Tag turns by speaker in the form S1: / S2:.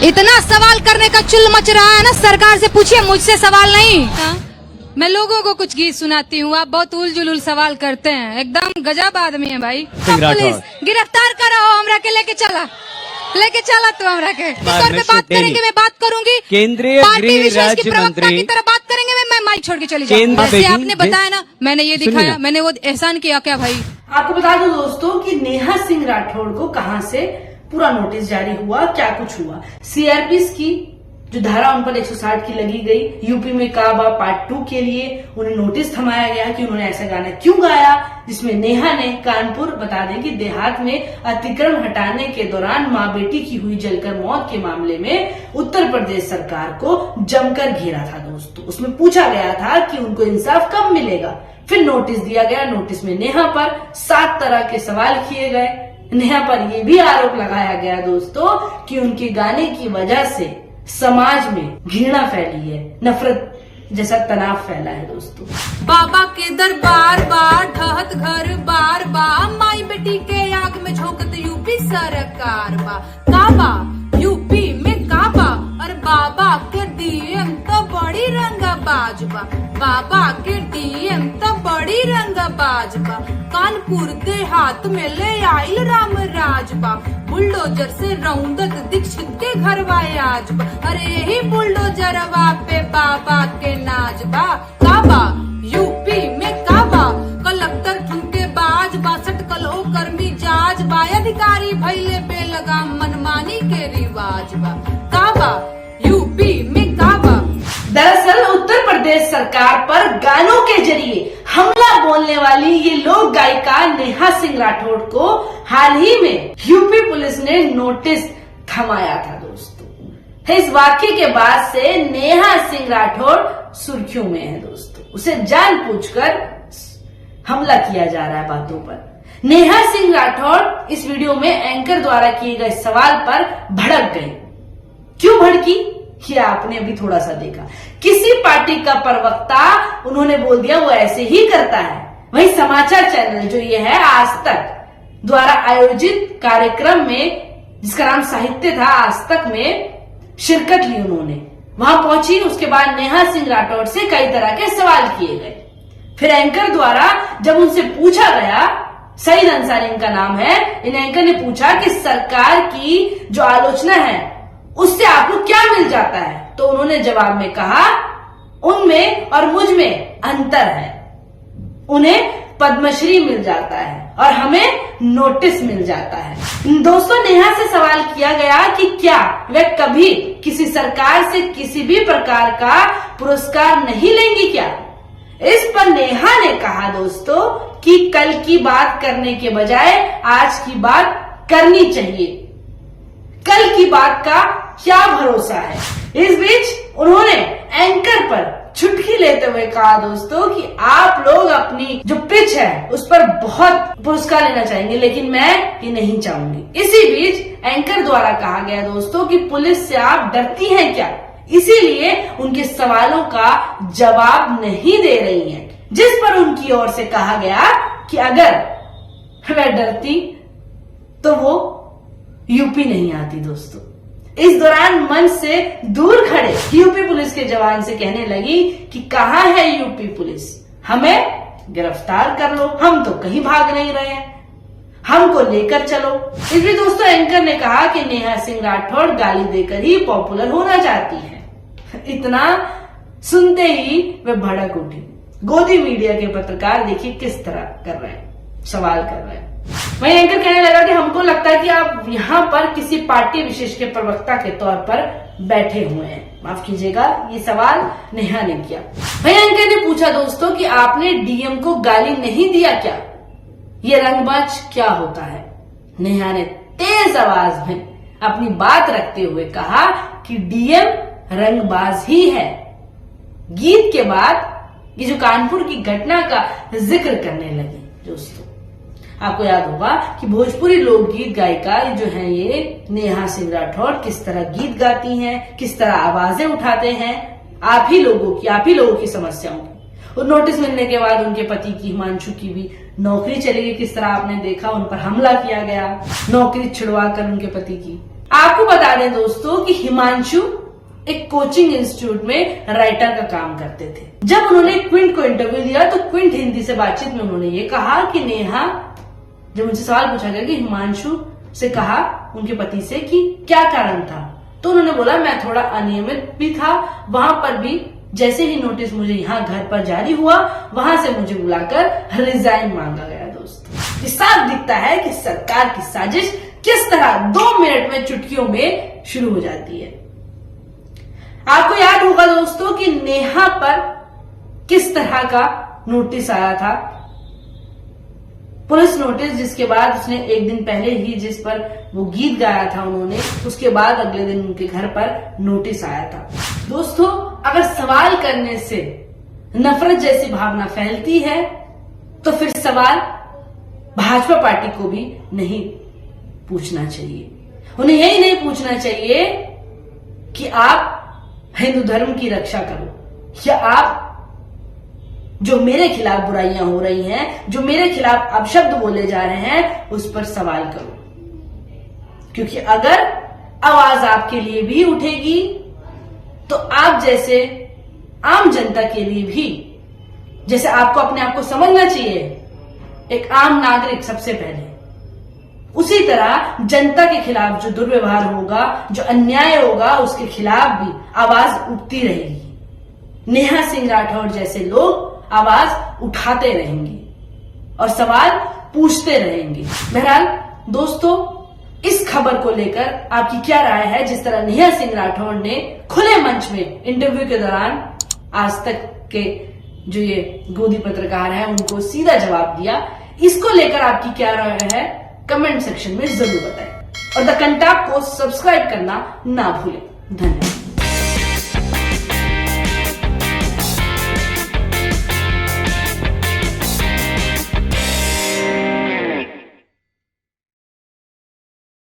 S1: इतना सवाल करने का चुल मच रहा है ना, सरकार से पूछिए, मुझसे सवाल नहीं। मैं लोगों को कुछ गीत सुनाती हूँ, आप बहुत उल जुलूल सवाल करते हैं। एकदम गजब आदमी है भाई। पुलिस गिरफ्तार करा हो, हमरा के लेके चला तो हमरा के तौर पे बात करेंगे, मैं बात करूंगी।
S2: केंद्रीय गृह राज्य मंत्री
S1: की तरह बात करेंगे, मैं माइक छोड़ के चली जाऊंगी। जैसे आपने बताया ना, मैंने ये दिखाया, मैंने वो एहसान किया क्या भाई?
S3: आपको बता दूं दोस्तों कि नेहा सिंह राठौड़ को कहां से पूरा नोटिस जारी हुआ, क्या कुछ हुआ। सीआरपीसी की जो धारा उन पर 160 की लगी गई, यूपी में काबा पार्ट 2 के लिए उन्हें नोटिस थमाया गया कि उन्होंने ऐसा गाना क्यों गाया, जिसमें नेहा ने कानपुर, बता दें कि देहात में अतिक्रमण हटाने के दौरान मां बेटी की हुई जलकर मौत के मामले में उत्तर प्रदेश सरकार को जमकर घेरा था दोस्तों। उसमें पूछा गया था कि उनको इंसाफ कब मिलेगा। फिर नोटिस दिया गया। नोटिस में नेहा पर 7 तरह के सवाल किए गए। नेहा पर यह भी आरोप लगाया गया दोस्तों कि उनके गाने की वजह से समाज में घृणा फैली है, नफरत जैसा तनाव फैला है दोस्तों।
S1: बाबा के दरबार बार ढहत घर बार बार, माई बेटी के आग में झोंकत यूपी सरकार बा। काबा यूपी में काबा, और बाबा के डीएम तो बड़ी रंगाबाज बा। बाबा के डीएम तो बड़ी रंगाबाज बा। कानपुर देहात में ले आइल राम राज बा। बुलडोजर से रौंदत दीक्षित के घर आज बा। अरे यही बुलडोजरवा पे बाबा के नाज बा। काबा यूपी में काबा, कलेक्टर ठुमके बाज बा। सटकल हो कर्मी जाज बा। अधिकारी भैले बेलगाम मनमानी के रिवाज बा। काबा यूपी में काबा।
S3: दरअसल उत्तर प्रदेश सरकार पर गानों के जरिए हमला बोलने वाली ये लोक गायिका नेहा सिंह राठौड़ को हाल ही में यूपी पुलिस ने नोटिस थमाया था दोस्तों। इस वाकये के बाद से नेहा सिंह राठौड़ सुर्खियों में है दोस्तों। उसे जानबूझकर हमला किया जा रहा है बातों पर। नेहा सिंह राठौड़ इस वीडियो में एंकर द्वारा किए गए सवाल पर भड़क गई। क्यों भड़की, ये आपने अभी थोड़ा सा देखा। किसी पार्टी का प्रवक्ता उन्होंने बोल दिया वो ऐसे ही करता है। वही समाचार चैनल जो ये है आज तक द्वारा आयोजित कार्यक्रम में, जिसका नाम साहित्य था, आज तक में शिरकत ली उन्होंने। वहां पहुंची, उसके बाद नेहा सिंह राठौड़ से कई तरह के सवाल किए गए। फिर एंकर द्वारा जब उनसे पूछा गया, सईद अंसारी इनका नाम है, इन एंकर ने पूछा कि सरकार की जो आलोचना है उससे आपको क्या मिल जाता है, तो उन्होंने जवाब में कहा उनमें और मुझ में अंतर है। उन्हें पद्मश्री मिल जाता है और हमें नोटिस मिल जाता है। दोस्तों, नेहा से सवाल किया गया कि क्या वह कभी किसी सरकार से किसी भी प्रकार का पुरस्कार नहीं लेंगी क्या। इस पर नेहा ने कहा दोस्तों कि कल की बात करने के बजाय आज की बात करनी चाहिए। कल की बात का क्या भरोसा है। इस बीच उन्होंने एंकर पर चुटकी लेते हुए कहा दोस्तों कि आप लोग अपनी जो पिच है उस पर बहुत पुरस्कार लेना चाहेंगे, लेकिन मैं ये नहीं चाहूंगी। इसी बीच एंकर द्वारा कहा गया दोस्तों कि पुलिस से आप डरती हैं क्या, इसीलिए उनके सवालों का जवाब नहीं दे रही हैं। जिस पर उनकी ओर से कहा गया कि अगर वह डरती तो वो यूपी नहीं आती दोस्तों। इस दौरान मंच से दूर खड़े यूपी पुलिस के जवान से कहने लगी कि कहां है यूपी पुलिस, हमें गिरफ्तार कर लो, हम तो कहीं भाग नहीं रहे हैं, हमको लेकर चलो। इसलिए दोस्तों एंकर ने कहा कि नेहा सिंह राठौड़ गाली देकर ही पॉपुलर होना चाहती है। इतना सुनते ही वे भड़क उठी। गोदी मीडिया के पत्रकार देखिए किस तरह कर रहे हैं, सवाल कर रहे हैं। वही एंकर कहने लगा कि हमको लगता है कि आप यहाँ पर किसी पार्टी विशेष के प्रवक्ता के तौर पर बैठे हुए हैं। माफ कीजिएगा, ये सवाल नेहा ने किया। वही एंकर ने पूछा दोस्तों कि आपने डीएम को गाली नहीं दिया क्या, ये रंगबाज क्या होता है। नेहा ने तेज आवाज में अपनी बात रखते हुए कहा कि डीएम रंगबाज ही है। गीत के बाद ये जो कानपुर की घटना का जिक्र करने लगी दोस्तों। आपको याद होगा कि भोजपुरी लोकगीत गायिका जो हैं ये नेहा सिंह राठौड़ किस तरह गीत गाती हैं, किस तरह आवाजें उठाते हैं आप ही लोगों की समस्याओं की। और नोटिस मिलने के बाद उनके पति की, हिमांशु की भी नौकरी चली गई। किस तरह आपने देखा, उन पर हमला किया गया, नौकरी छुड़वा कर उनके पति की। आपको बता दें दोस्तों कि हिमांशु एक कोचिंग इंस्टीट्यूट में राइटर का काम करते थे। जब उन्होंने क्विंट को इंटरव्यू दिया तो क्विंट हिंदी से बातचीत में उन्होंने ये कहा कि नेहा, जब उनसे सवाल पूछा गया कि हिमांशु से कहा उनके पति से कि क्या कारण था, तो उन्होंने बोला मैं थोड़ा अनियमित भी था, वहां पर भी जैसे ही नोटिस मुझे यहाँ घर पर जारी हुआ वहां से मुझे बुलाकर रिजाइन मांगा गया। दोस्तों ये साफ दिखता है कि सरकार की साजिश किस तरह 2 मिनट में चुटकियों में शुरू हो जाती है। आपको याद होगा दोस्तों कि नेहा पर किस तरह का नोटिस आया था, पुलिस नोटिस, जिसके बाद उसने एक दिन पहले ही जिस पर वो गीत गाया था उन्होंने, उसके बाद अगले दिन उनके घर पर नोटिस आया था। दोस्तों अगर सवाल करने से नफरत जैसी भावना फैलती है तो फिर सवाल भाजपा पार्टी को भी नहीं पूछना चाहिए। उन्हें यही नहीं पूछना चाहिए कि आप हिंदू धर्म की रक्षा करो या आप जो मेरे खिलाफ बुराइयां हो रही हैं, जो मेरे खिलाफ अपशब्द बोले जा रहे हैं, उस पर सवाल करो। क्योंकि अगर आवाज आपके लिए भी उठेगी तो आप जैसे आम जनता के लिए भी, जैसे आपको अपने आप को समझना चाहिए एक आम नागरिक सबसे पहले, उसी तरह जनता के खिलाफ जो दुर्व्यवहार होगा, जो अन्याय होगा, उसके खिलाफ भी आवाज उठती रहेगी। नेहा सिंह राठौर जैसे लोग आवाज उठाते रहेंगे और सवाल पूछते रहेंगे। बहरहाल दोस्तों इस खबर को लेकर आपकी क्या राय है? जिस तरह नेहा सिंह राठौर ने खुले मंच में इंटरव्यू के दौरान आज तक के जो ये गोदी पत्रकार हैं उनको सीधा जवाब दिया, इसको लेकर आपकी क्या राय है कमेंट सेक्शन में जरूर बताएं और द कंटाप को सब्सक्राइब करना ना भूलें। धन्यवाद।